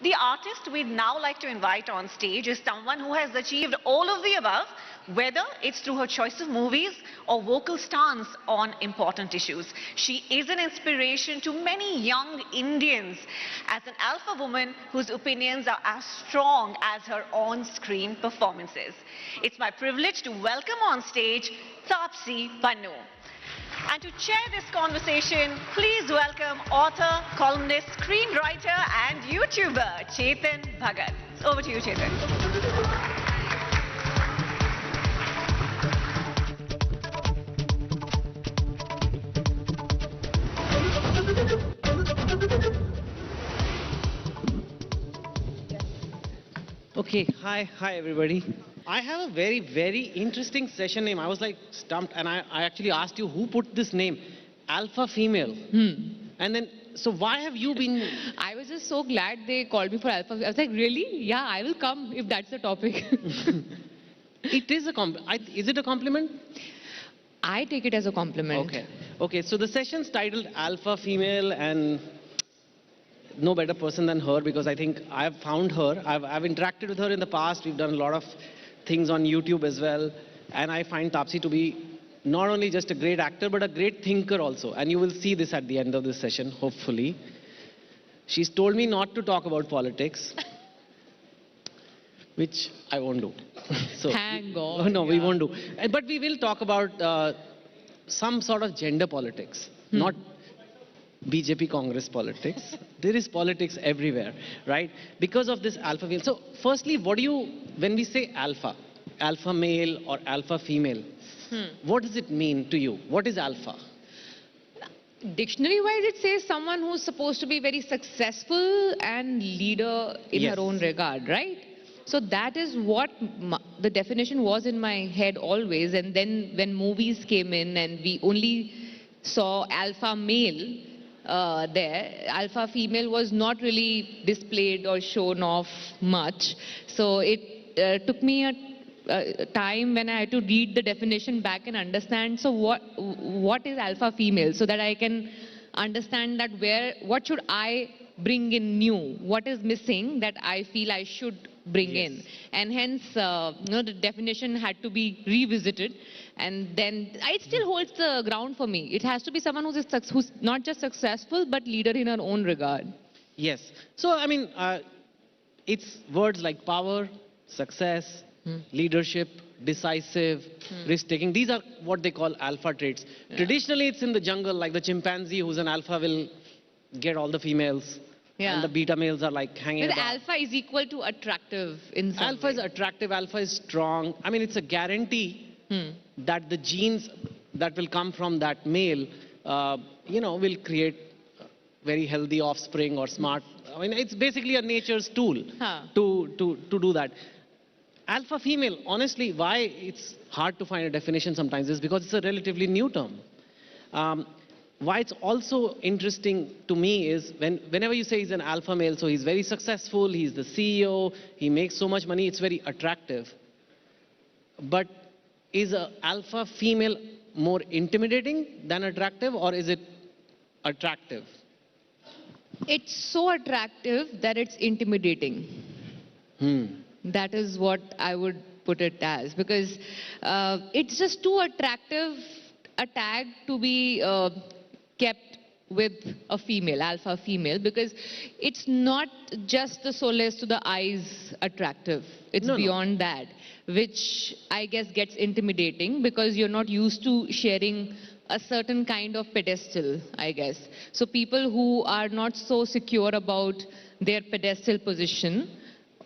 The artist we'd now like to invite on stage is someone who has achieved all of the above, whether it's through her choice of movies or vocal stance on important issues. She is an inspiration to many young Indians as an alpha woman whose opinions are as strong as her on-screen performances. It's my privilege to welcome on stage Taapsee Pannu. And to chair this conversation, please welcome author, columnist, screenwriter and YouTuber Chetan Bhagat. Over to you, Chetan. Okay, hi everybody. I have a very interesting session name. I was like stumped and I actually asked you who put this name, Alpha Female. And then, so why have you been... I was just so glad they called me for Alpha. I was like, really? Yeah, I will come if that's the topic. It is is it a compliment? I take it as a compliment. Okay, so the session's titled Alpha Female, and no better person than her, because I think I've found her. I've interacted with her in the past. We've done a lot of things on YouTube as well. And I find Taapsee to be not only just a great actor, but a great thinker also. And you will see this at the end of this session, hopefully. She's told me not to talk about politics, which I won't do. So, Thank God. No, we won't do. But we will talk about some sort of gender politics, not BJP Congress politics. There is politics everywhere, right? Because of this alpha male. So firstly, when we say alpha male or alpha female, what does it mean to you? What is alpha? Dictionary-wise, it says someone who's supposed to be very successful and leader in her own regard, right? So that is what the definition was in my head always. And then when movies came in and we only saw alpha male, alpha female was not really displayed or shown off much. So it took me a time when I had to read the definition back and understand, so what is alpha female, so that I can understand that what should I bring in new, what is missing that I feel I should bring in. And hence the definition had to be revisited, and then it still holds the ground for me. It has to be someone who's not just successful but leader in her own regard. Yes. So I mean, it's words like power, success, leadership, decisive, risk-taking. These are what they call alpha traits. Traditionally, it's in the jungle, like the chimpanzee who's an alpha will get all the females. And the beta males are like hanging But about. alpha is equal to attractive in some Alpha way. is attractive, alpha is strong. I mean, it's a guarantee that the genes that will come from that male, will create very healthy offspring or smart. I mean, it's basically a nature's tool to do that. Alpha female, honestly, why it's hard to find a definition sometimes is because it's a relatively new term. Why it's also interesting to me is whenever you say he's an alpha male, so he's very successful, he's the CEO, he makes so much money, it's very attractive. But is an alpha female more intimidating than attractive, or is it attractive? It's so attractive that it's intimidating. That is what I would put it as, because it's just too attractive a tag to be kept with a female, alpha female, because it's not just the solace to the eyes attractive. It's beyond that, which I guess gets intimidating because you're not used to sharing a certain kind of pedestal, I guess. So people who are not so secure about their pedestal position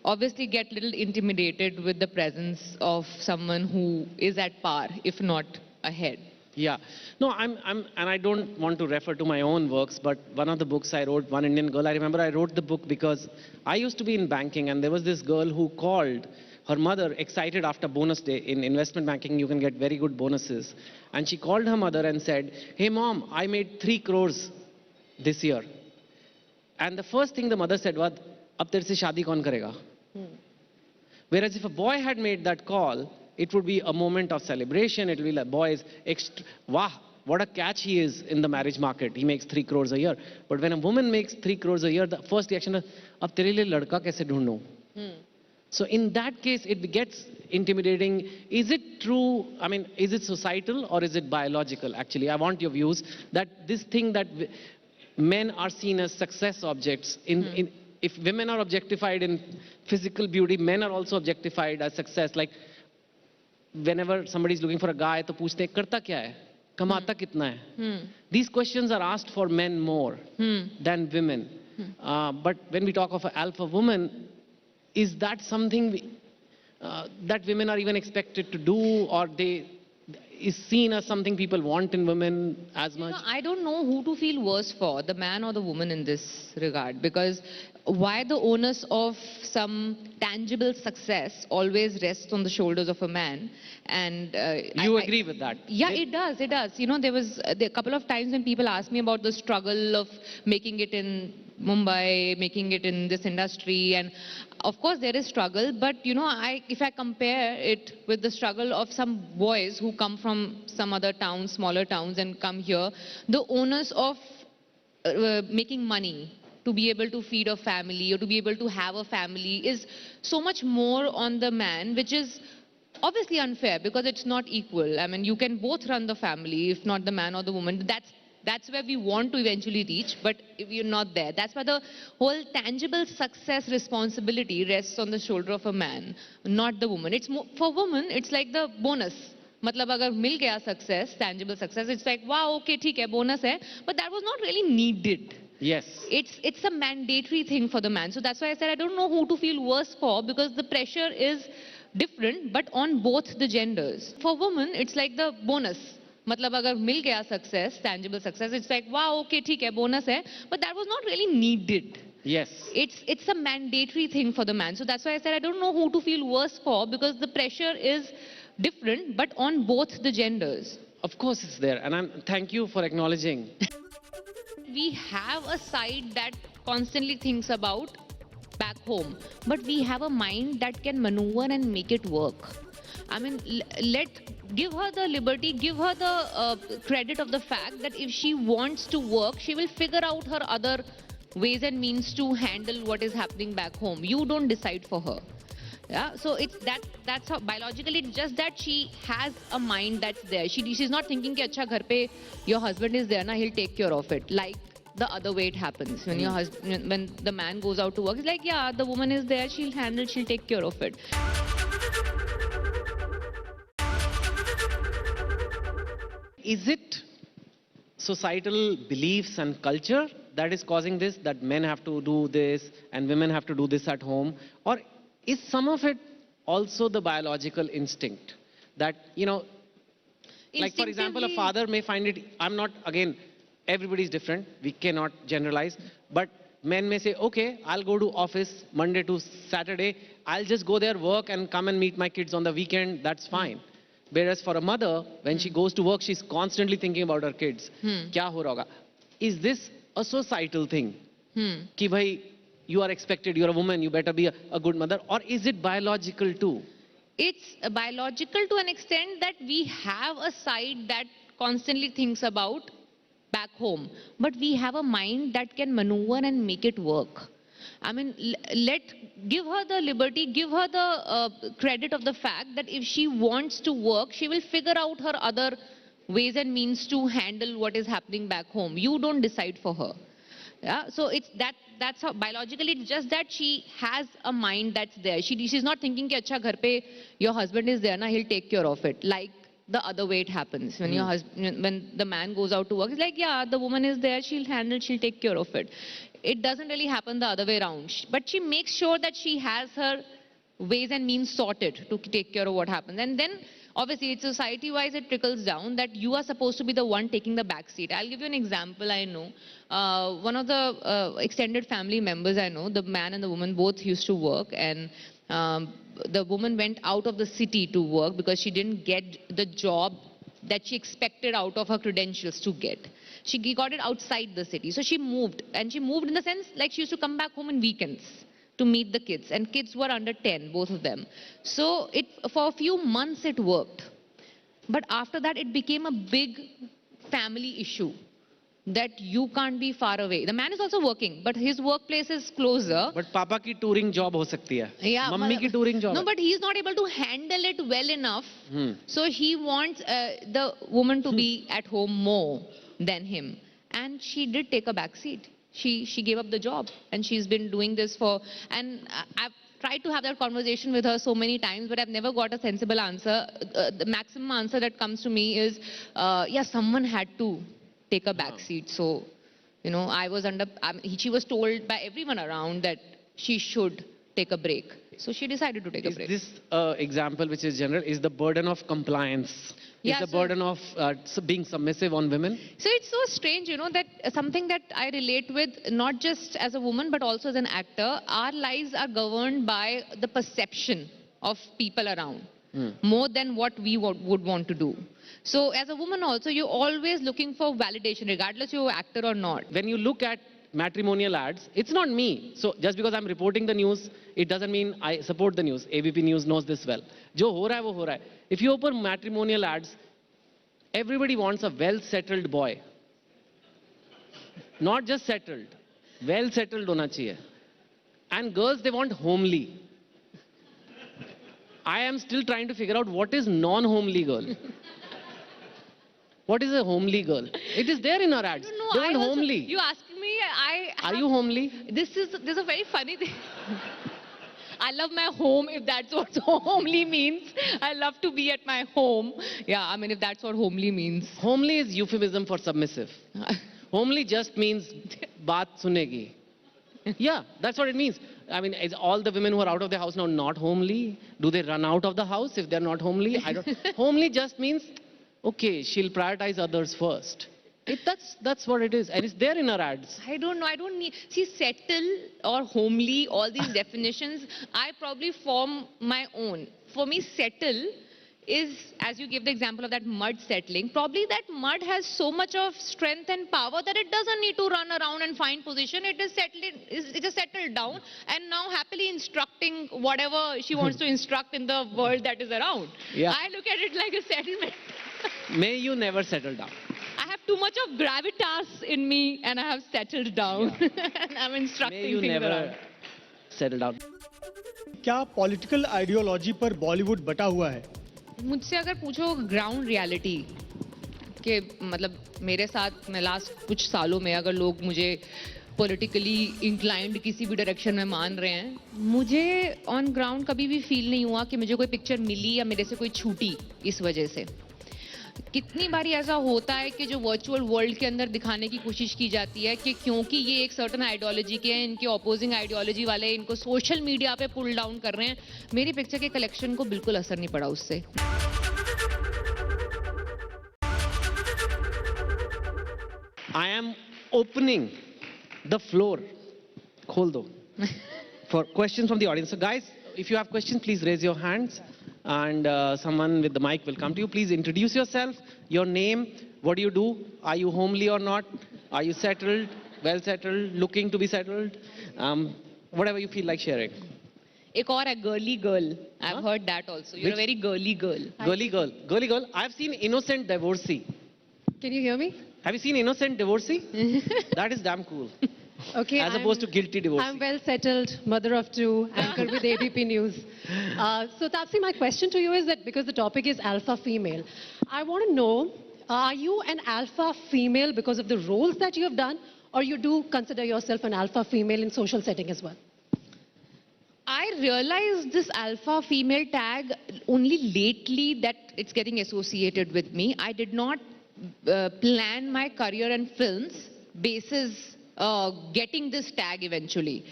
obviously get a little intimidated with the presence of someone who is at par, if not ahead. Yeah. No, and I don't want to refer to my own works, but one of the books I wrote, One Indian Girl, I remember I wrote the book because I used to be in banking, and there was this girl who called her mother excited after bonus day. In investment banking, you can get very good bonuses. And she called her mother and said, "Hey mom, I made 3 crores this year." And the first thing the mother said was, "Ab tere se shaadi kaun karega?" Whereas if a boy had made that call, it would be a moment of celebration. It will be like, boys, wow, what a catch he is in the marriage market. He makes 3 crores a year. But when a woman makes 3 crores a year, the first reaction is, ab tere liye ladka kaise dhoondu? So in that case, it gets intimidating. Is it true? I mean, is it societal or is it biological? Actually, I want your views that this thing that men are seen as success objects. If women are objectified in physical beauty, men are also objectified as success. Like whenever somebody is looking for a guy, तो पूछते हैं करता क्या है, कमाता कितना है. These questions are asked for men more than women. But when we talk of an alpha woman, is that something that women are even expected to do, or they is seen as something people want in women as much? I don't know who to feel worse for, the man or the woman in this regard, because why the onus of some tangible success always rests on the shoulders of a man? And you agree with that? Yeah, it does. You know, there was a couple of times when people asked me about the struggle of making it in Mumbai, making it in this industry, and of course there is struggle, but you know, if I compare it with the struggle of some boys who come from some other towns, smaller towns, and come here, the onus of making money to be able to feed a family or to be able to have a family is so much more on the man, which is obviously unfair because it's not equal. I mean, you can both run the family, if not the man or the woman. That's where we want to eventually reach, but if you're not there, that's why the whole tangible success responsibility rests on the shoulder of a man, not the woman. It's more, for women, it's like the bonus. मतलब अगर मिल गया success, tangible success, it's like, wow, okay, ठीक है, bonus है, but that was not really needed. Yes. It's a mandatory thing for the man. So that's why I said I don't know who to feel worse for, because the pressure is different, but on both the genders. For women, it's like the bonus. मतलब अगर मिल गया success, tangible success, it's like, wow, okay, ठीक है, bonus है, but that was not really needed. Yes. It's a mandatory thing for the man. So that's why I said I don't know who to feel worse for, because the pressure is different, but on both the genders. Of course it's there, and thank you for acknowledging. We have a side that constantly thinks about back home, but we have a mind that can maneuver and make it work. I mean, give her the liberty, give her the credit of the fact that if she wants to work, she will figure out her other ways and means to handle what is happening back home. You don't decide for her. Yeah, so that's how biologically, it's just that she has a mind that's there. She's not thinking कि अच्छा घर पे your husband is there ना, he'll take care of it. Like the other way it happens when when the man goes out to work, it's like, yeah, the woman is there, she'll handle, she'll take care of it. Is it societal beliefs and culture that is causing this, that men have to do this and women have to do this at home? Or is some of it also the biological instinct that, you know, like for example, a father may find it, I'm not, again, everybody is different, we cannot generalize, but men may say, okay, I'll go to office Monday to Saturday, I'll just go there, work and come and meet my kids on the weekend, that's fine. Whereas for a mother, when she goes to work, she's constantly thinking about her kids. Kya ho raha hoga? Is this a societal thing? Ki bhai, you are expected, you're a woman, you better be a good mother. Or is it biological too? It's biological to an extent that we have a side that constantly thinks about back home, but we have a mind that can maneuver and make it work. I mean, give her the liberty, give her the credit of the fact that if she wants to work, she will figure out her other ways and means to handle what is happening back home. You don't decide for her. Yeah, so that's how biologically, it's just that she has a mind that's there. She's not thinking कि अच्छा घर पे your husband is there ना, he'll take care of it. Like the other way it happens when when the man goes out to work, it's like, yeah, the woman is there, she'll handle, she'll take care of it. It doesn't really happen the other way around, but she makes sure that she has her ways and means sorted to take care of what happens. And then obviously, it's society wise, it trickles down that you are supposed to be the one taking the back seat. I'll give you an example. I know one of the extended family members I know, the man and the woman both used to work, and the woman went out of the city to work because she didn't get the job that she expected out of her credentials to get. She got it outside the city. So she moved, and she moved in the sense like she used to come back home on weekends to meet the kids, and kids were under 10, both of them. So for a few months it worked. But after that, it became a big family issue that you can't be far away. The man is also working, but his workplace is closer. But पापा की touring job हो सकती है. Yeah, mummy की touring job. No, but he's not able to handle it well enough. So he wants the woman to be at home more than him. And she did take a back seat. She gave up the job, and she's been doing this for. And I've tried to have that conversation with her so many times, but I've never got a sensible answer. The maximum answer that comes to me is, yeah, someone had to take a back seat. So, you know, she was told by everyone around that she should take a break. So she decided to take a break. This example, which is general, is the burden of compliance. Yeah, is the burden of being submissive on women. So it's so strange, you know, that something that I relate with, not just as a woman, but also as an actor, our lives are governed by the perception of people around, more than what we would want to do. So as a woman also, you're always looking for validation, regardless you're an actor or not. When you look at matrimonial ads, it's not me. So just because I'm reporting the news, it doesn't mean I support the news. ABP News knows this well. Jo ho raha hai, wo ho raha hai. If you open matrimonial ads, everybody wants a well-settled boy. Not just settled, well-settled hona chahiye. And girls, they want homely. I am still trying to figure out what is non-homely girl. What is a homely girl? It is there in our ads. No, They want homely. You asking me, Are you homely? This is a very funny thing. I love my home, if that's what homely means. I love to be at my home. Yeah, I mean, if that's what homely means. Homely is euphemism for submissive. Homely just means baat sunegi. Yeah, that's what it means. I mean, is all the women who are out of the house now not homely? Do they run out of the house if they're not homely? I don't. Homely just means, okay, she'll prioritize others first. That's what it is. And it's there in our ads. I don't know. I don't need. See, settle or homely, all these definitions, I probably form my own. For me, settle is, as you give the example of that mud settling, probably that mud has so much of strength and power that it doesn't need to run around and find position. It is settled down and now happily instructing whatever she wants to instruct in the world that is around. Yeah. I look at it like a settlement. May you never settle down. I have too much of gravitas in me and I have settled down. And I'm instructing May you things never around. settle down. क्या political ideology पर बॉलीवुड बटा हुआ है? मुझसे अगर पूछो ground reality के मतलब मेरे साथ मैं लास्ट कुछ सालों में अगर लोग मुझे पॉलिटिकली इंक्लाइंड किसी भी डायरेक्शन में मान रहे हैं, मुझे ऑन ग्राउंड कभी भी फील नहीं हुआ कि मुझे कोई पिक्चर मिली या मेरे से कोई छूटी इस वजह से. कितनी बारी ऐसा होता है कि जो वर्चुअल वर्ल्ड के अंदर दिखाने की कोशिश की जाती है कि क्योंकि ये एक सर्टन आइडियोलॉजी के हैं, इनके ऑपोजिंग आइडियोलॉजी वाले इनको सोशल मीडिया पे पुल डाउन कर रहे हैं, मेरी पिक्चर के कलेक्शन को बिल्कुल असर नहीं पड़ा उससे. I am opening the floor. Khol do. For questions from the audience. So guys, if you have questions, please raise your hands. And someone with the mic will come to you. Please introduce yourself, your name, what do you do, are you homely or not, are you settled, well settled, looking to be settled, whatever you feel like sharing. एक और है girly girl. I've heard that also. You're a very girly girl. Girly girl. I've seen Innocent Divorcee. Can you hear me? Have you seen Innocent Divorcee? That is damn cool. Okay. As opposed to Guilty Divorcee. I'm well settled, mother of two, anchor with ABP News. So Taapsee, my question to you is that because the topic is alpha female, I want to know, are you an alpha female because of the roles that you have done, or you do consider yourself an alpha female in social setting as well? I realized this alpha female tag only lately that it's getting associated with me. I did not plan my career in films basis getting this tag eventually,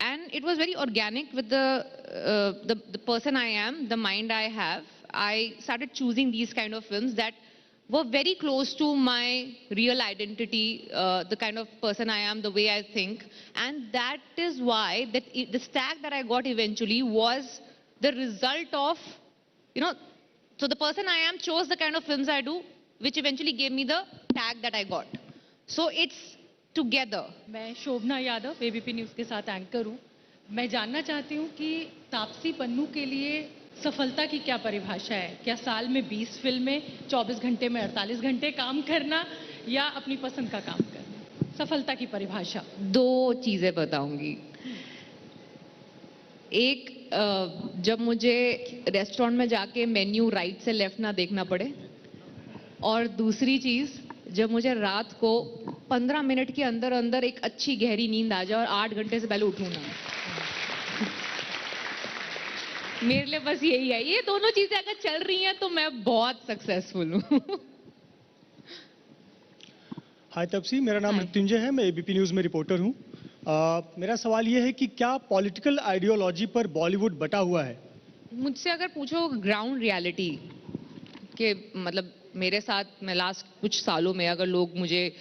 and it was very organic with the person I am, the mind I have. I started choosing these kind of films that were very close to my real identity, the kind of person I am, the way I think, and that is why this tag that I got eventually was the result of, so the person I am chose the kind of films I do, which eventually gave me the tag that I got. So it's together. मैं शोभना Yadav ABP news के साथ anchor हूँ. मैं जानना चाहती हूँ कि तापसी पन्नू के लिए सफलता की क्या परिभाषा है? क्या साल में 20 फिल्में, 24 घंटे में 48 घंटे काम करना, या अपनी पसंद का काम करना? सफलता की परिभाषा। दो चीजें बताऊंगी। एक, जब मुझे रेस्टोरेंट में जाके मेन्यू राइट से लेफ्ट ना देखना पड़े, और दूसरी चीज, जब मुझे रात को 15 मिनट के अंदर अंदर एक अच्छी गहरी नींद आ जाए और 8 घंटे से पहले उठूं ना। मेरे लिए बस यही है। ये दोनों चीजें अगर चल रही हैं तो मैं बहुत सक्सेसफुल हूँ। हाय तापसी, मेरा नाम हाय। मृत्युंजय है, मैं एबीपी न्यूज़ में रिपोर्टर हूँ। मेरा सवाल ये है कि क्या पॉलिटिकल आइडियोलॉजी पर बॉलीवुड बटा हुआ है? मुझसे अगर पूछो ग्राउंड रियलिटी के, मतलब मेरे साथ मैं लास्ट कुछ सालों में, अगर लोग मुझे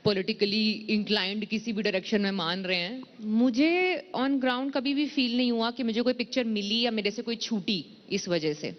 पॉलिटिकली इंक्लाइंड किसी भी डायरेक्शन में मान रहे हैं, मुझे ऑन ग्राउंड कभी भी फील नहीं हुआ कि मुझे कोई पिक्चर मिली या मेरे से कोई छूटी इस वजह से।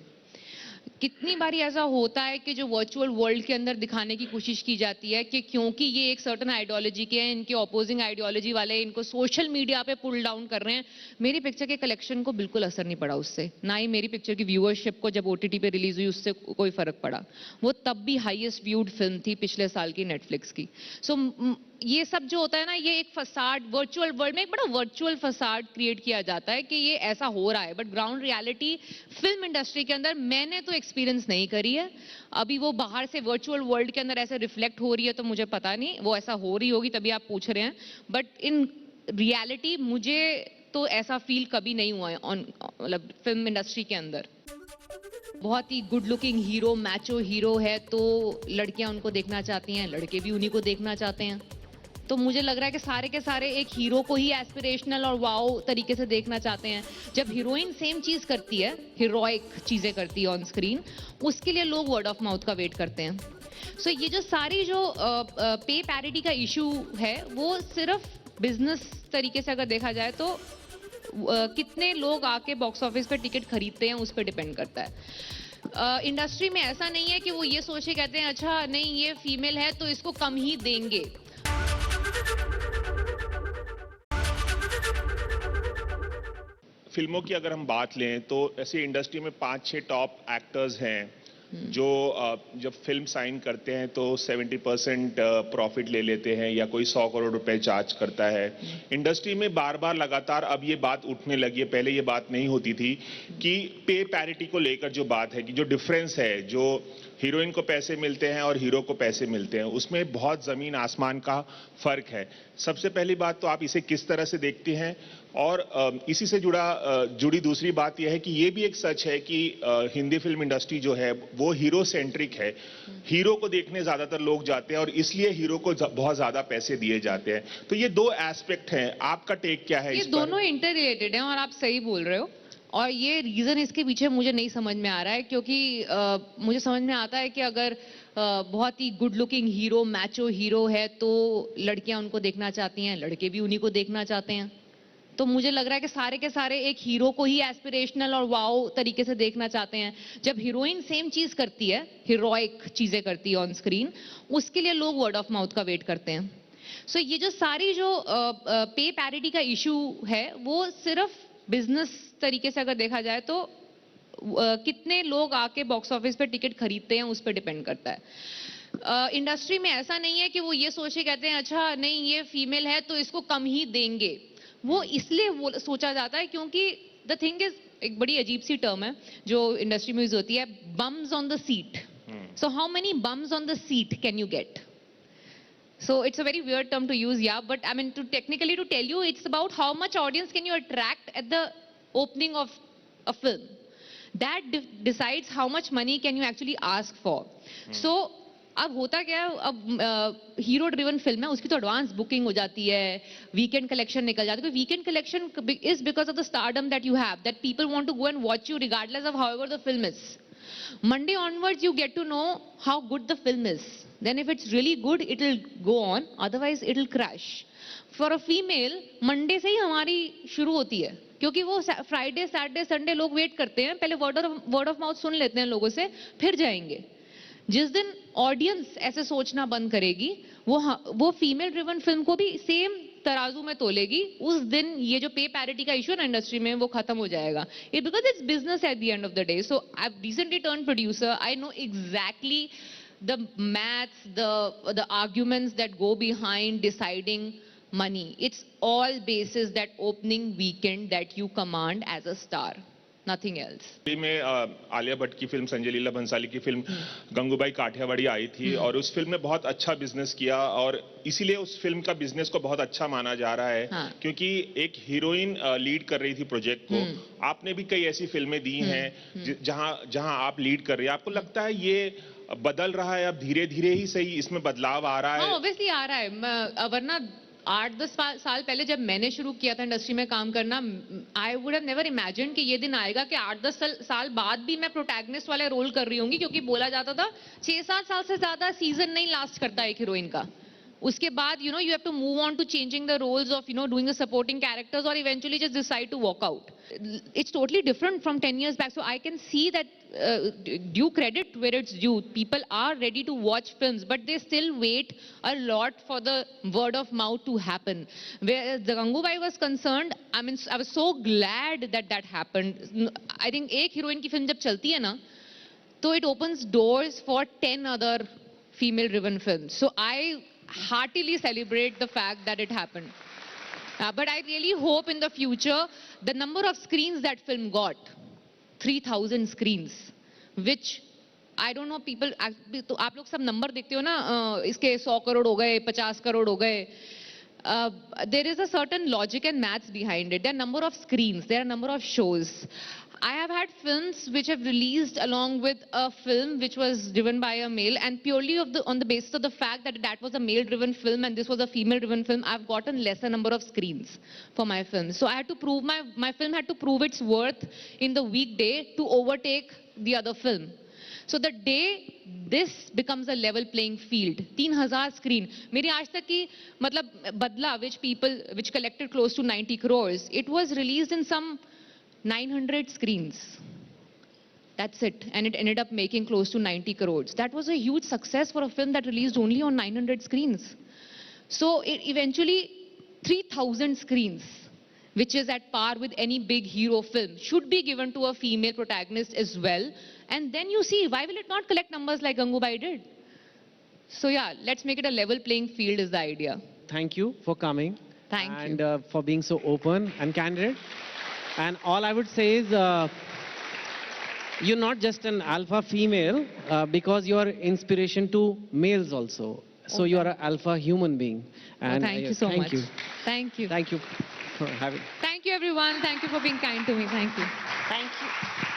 कितनी बारी ऐसा होता है कि जो वर्चुअल वर्ल्ड के अंदर दिखाने की कोशिश की जाती है कि क्योंकि ये एक सर्टेन आइडियोलॉजी के हैं, इनके ऑपोजिंग आइडियोलॉजी वाले इनको सोशल मीडिया पे पुल डाउन कर रहे हैं। मेरी पिक्चर के कलेक्शन को बिल्कुल असर नहीं पड़ा उससे, ना ही मेरी पिक्चर की व्यूअरशिप को जब ओटीटी पे रिलीज हुई उससे कोई फर्क पड़ा। वो तब भी हाईएस्ट व्यूड फिल्म थी पिछले साल की नेटफ्लिक्स की। सो ये सब जो होता है ना, ये एक फसाड, वर्चुअल वर्ल्ड में एक बड़ा वर्चुअल फसाड क्रिएट किया जाता है कि ये ऐसा हो रहा है, but ground reality film industry के अंदर मैंने तो एक्सपीरियंस नहीं करी है। अभी वो बाहर से वर्चुअल वर्ल्ड के अंदर ऐसे रिफ्लेक्ट हो रही है तो मुझे पता नहीं, वो ऐसा हो रही होगी तभी आप पूछ रहे हैं, बट इन रियलिटी मुझे तो ऐसा फील कभी नहीं हुआ है मतलब फिल्म इंडस्ट्री के अंदर। बहुत ही गुड लुकिंग हीरो, मैचो हीरो है तो लड़कियां उनको देखना चाहती हैं, लड़के भी उन्हीं को देखना चाहते हैं। तो मुझे लग रहा है कि सारे के सारे एक हीरो को ही एस्पिरेशनल और वाओ तरीके से देखना चाहते हैं। जब हीरोइन सेम चीज करती है, हीरोइक चीजें करती है ऑन स्क्रीन, उसके लिए लोग वर्ड ऑफ माउथ का वेट करते हैं। सो ये जो सारी जो पे पैरिटी का इशू है, वो सिर्फ बिजनेस तरीके से अगर देखा जाए तो कितने लोग आके बॉक्स ऑफिस पे टिकट खरीदते हैं उस पर डिपेंड करता है। इंडस्ट्री में ऐसा नहीं है कि वो ये सोच के कहते हैं अच्छा नहीं ये फीमेल है तो इसको कम ही देंगे। फिल्मों की अगर हम बात लें तो ऐसे इंडस्ट्री में 5-6 टॉप एक्टर्स हैं जो जब फिल्म साइन करते हैं तो 70% प्रॉफिट ले लेते हैं या कोई 100 करोड़ रुपए चार्ज करता है। इंडस्ट्री में बार बार लगातार अब ये बात उठने लगी है, पहले ये बात नहीं होती थी, कि पे पैरिटी को लेकर जो बात है कि जो डिफरेंस है, जो हीरोइन को पैसे मिलते हैं और हीरो को पैसे मिलते हैं, उसमें बहुत जमीन आसमान का फर्क है। सबसे पहली बात तो आप इसे किस तरह से देखते हैं, और इसी से जुड़ी दूसरी बात यह है कि ये भी एक सच है कि हिंदी फिल्म इंडस्ट्री जो है वो हीरो सेंट्रिक है। हीरो को देखने ज्यादातर लोग जाते हैं और इसलिए हीरो को बहुत ज्यादा पैसे दिए जाते हैं। तो ये दो एस्पेक्ट हैं, आपका टेक क्या है? ये दोनों इंटर रिलेटेड हैं और आप सही बोल रहे हो, और ये रीजन इसके पीछे मुझे नहीं समझ में आ रहा है, क्योंकि मुझे समझ में आता है कि अगर बहुत ही गुड लुकिंग हीरो, मैचो हीरो है तो लड़कियां उनको देखना चाहती हैं, लड़के भी उन्हीं को देखना चाहते हैं। तो मुझे लग रहा है कि सारे के सारे एक हीरो को ही एस्पिरेशनल और वाओ तरीके से देखना चाहते हैं। जब हीरोइन सेम चीज करती है, हीरोइक चीजें करती है ऑन स्क्रीन, उसके लिए लोग वर्ड ऑफ माउथ का वेट करते हैं। सो ये जो सारी जो पे पैरिटी का इशू है, वो सिर्फ बिजनेस तरीके से अगर देखा जाए तो कितने लोग आके बॉक्स ऑफिस पे टिकट खरीदते हैं उस पर डिपेंड करता है। इंडस्ट्री में ऐसा नहीं है कि वो ये सोच के कहते हैं अच्छा नहीं ये फीमेल है तो इसको कम ही देंगे। वो इसलिए वो सोचा जाता है क्योंकि द थिंग इज, एक बड़ी अजीब सी टर्म है जो इंडस्ट्री में यूज होती है, bums on the seat. So how many bums on the seat can you get? So it's a very weird term to use, yeah, but I mean to technically to tell you, it's about how much audience can you attract at the opening of a film. That decides how much money can you actually ask for. So अब होता क्या है, अब hero driven film है, उसकी तो advance booking हो जाती है, वीकेंड कलेक्शन निकल जाती है। Weekend collection is because of the stardom that you have, that people want to go and watch you regardless of however the film is. Monday onwards you get to know how good the film is. Then if it's really good it will go on, otherwise it will crash. For a female, Monday से ही हमारी शुरू होती है, क्योंकि वो Friday, Saturday, Sunday लोग wait करते हैं, पहले वर्ड ऑफ माउथ सुन लेते हैं लोगों से, फिर जाएंगे। जिस दिन ऑडियंस ऐसे सोचना बंद करेगी, वो फीमेल ड्रिवन फिल्म को भी सेम तराजू में तोलेगी उस दिन ये जो पे पैरिटी का इशू है ना इंडस्ट्री में वो खत्म हो जाएगा. It because it's business at the end of the day. So I've recently turned producer. I know exactly the maths, the arguments that go behind deciding money. It's all basis that opening weekend that you command as a star. Nothing else. में आलिया भट्ट की film Sanjay Leela Bhansali की film Gangubai Kathiawadi आई थी और उस film में बहुत अच्छा business किया और इसीलिए उस फिल्म का बिजनेस को बहुत अच्छा माना जा रहा है. हाँ. क्योंकि एक हीरोइन लीड कर रही थी प्रोजेक्ट को. आपने भी कई ऐसी फिल्में दी हैं जहां आप लीड कर रही हैं. आपको लगता है ये बदल रहा है अब धीरे धीरे ही सही इसमें बदलाव आ रहा है? हाँ, ऑब्वियसली आ रहा है. वरना 8-10 साल पहले जब मैंने शुरू किया था इंडस्ट्री में काम करना, I would have never imagine कि ये दिन आएगा कि 8-10 साल बाद भी मैं प्रोटैगनिस्ट वाले रोल कर रही होंगी. क्योंकि बोला जाता था 6-7 साल से ज्यादा सीजन नहीं लास्ट करता एक हीरोइन का. उसके बाद you have to move on to changing the roles of doing the supporting characters और eventually just decide to walk out. It's totally different from 10 years back. So I can see that due credit where it's due. People are ready to watch films, but they still wait a lot for the word of mouth to happen. Where the Gangubai was concerned, I mean, I was so glad that happened. I think एक heroine की film जब चलती है ना, तो it opens doors for 10 other female-driven films. So I heartily celebrate the fact that it happened. But I really hope in the future, the number of screens that film got, 3,000 screens, which I don't know people, तो आप लोग सब number देखते हो ना, इसके 100 करोड़ हो गए, 50 करोड़ हो गए. There is a certain logic and maths behind it. There are number of screens, there are number of shows. I have had films which have released along with a film which was driven by a male, and purely on the basis of the fact that was a male-driven film and this was a female-driven film, I've gotten lesser number of screens for my film. So I had to prove my film had to prove its worth in the weekday to overtake the other film. So the day this becomes a level playing field, 3,000 screen. मेरी आज तक की मतलब बदला which collected close to 90 crores, it was released in some 900 screens. That's it. And it ended up making close to 90 crores. That was a huge success for a film that released only on 900 screens. So it eventually 3,000 screens, which is at par with any big hero film, should be given to a female protagonist as well. And then you see, why will it not collect numbers like Gangubai did? So yeah, let's make it a level playing field is the idea. Thank you for coming. Thank you. And for being so open and candid. And all I would say is, you're not just an alpha female because you are inspiration to males also. So you are an alpha human being. And thank you so much. Thank you. Thank you. Thank you for having. Thank you everyone. Thank you for being kind to me. Thank you. Thank you.